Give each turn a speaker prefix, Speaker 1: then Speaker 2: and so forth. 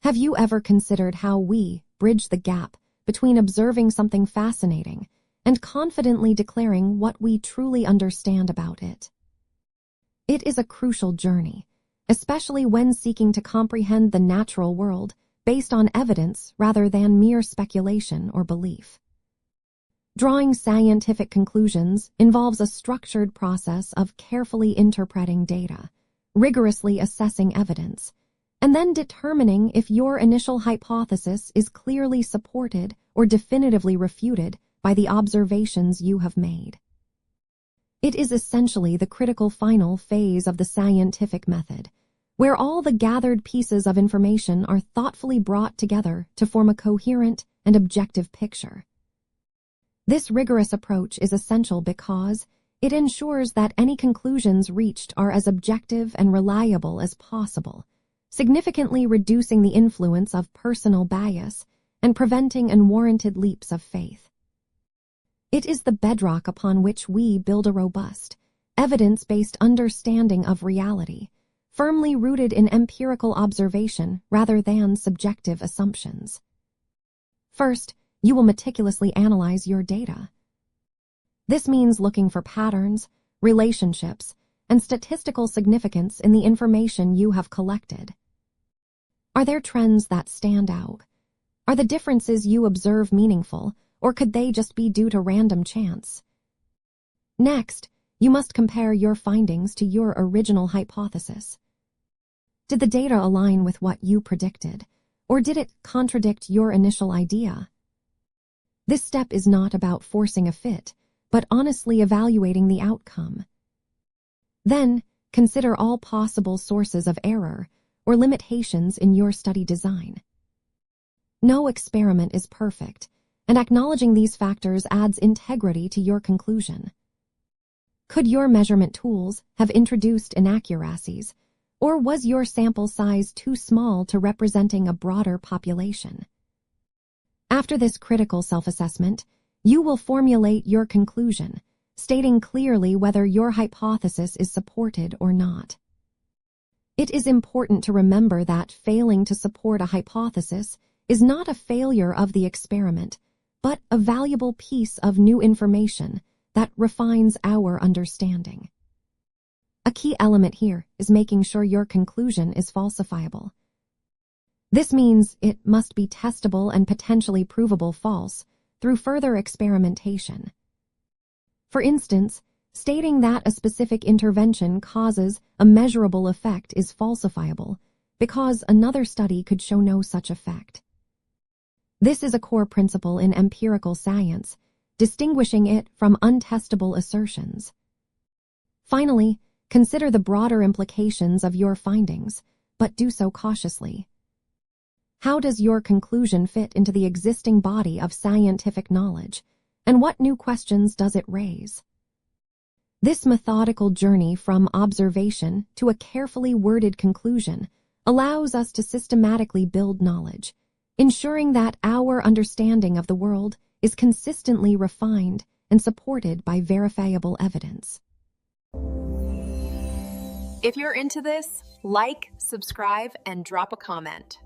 Speaker 1: Have you ever considered how we bridge the gap between observing something fascinating and confidently declaring what we truly understand about it? It is a crucial journey, especially when seeking to comprehend the natural world based on evidence rather than mere speculation or belief. Drawing scientific conclusions involves a structured process of carefully interpreting data, rigorously assessing evidence, and then determining if your initial hypothesis is clearly supported or definitively refuted by the observations you have made. It is essentially the critical final phase of the scientific method, where all the gathered pieces of information are thoughtfully brought together to form a coherent and objective picture. This rigorous approach is essential because it ensures that any conclusions reached are as objective and reliable as possible, significantly reducing the influence of personal bias and preventing unwarranted leaps of faith. It is the bedrock upon which we build a robust, evidence-based understanding of reality, firmly rooted in empirical observation rather than subjective assumptions. First, you will meticulously analyze your data. This means looking for patterns, relationships, and statistical significance in the information you have collected. Are there trends that stand out? Are the differences you observe meaningful, or could they just be due to random chance? Next, you must compare your findings to your original hypothesis. Did the data align with what you predicted, or did it contradict your initial idea? This step is not about forcing a fit, but honestly evaluating the outcome. Then, consider all possible sources of error or limitations in your study design. No experiment is perfect, and acknowledging these factors adds integrity to your conclusion. Could your measurement tools have introduced inaccuracies, or was your sample size too small to representing a broader population? After this critical self-assessment, you will formulate your conclusion, stating clearly whether your hypothesis is supported or not. It is important to remember that failing to support a hypothesis is not a failure of the experiment, but a valuable piece of new information that refines our understanding. A key element here is making sure your conclusion is falsifiable. This means it must be testable and potentially provable false through further experimentation. For instance, stating that a specific intervention causes a measurable effect is falsifiable because another study could show no such effect. This is a core principle in empirical science, distinguishing it from untestable assertions. Finally, consider the broader implications of your findings, but do so cautiously. How does your conclusion fit into the existing body of scientific knowledge, and what new questions does it raise? This methodical journey from observation to a carefully worded conclusion allows us to systematically build knowledge, ensuring that our understanding of the world is consistently refined and supported by verifiable evidence.
Speaker 2: If you're into this, like, subscribe, and drop a comment.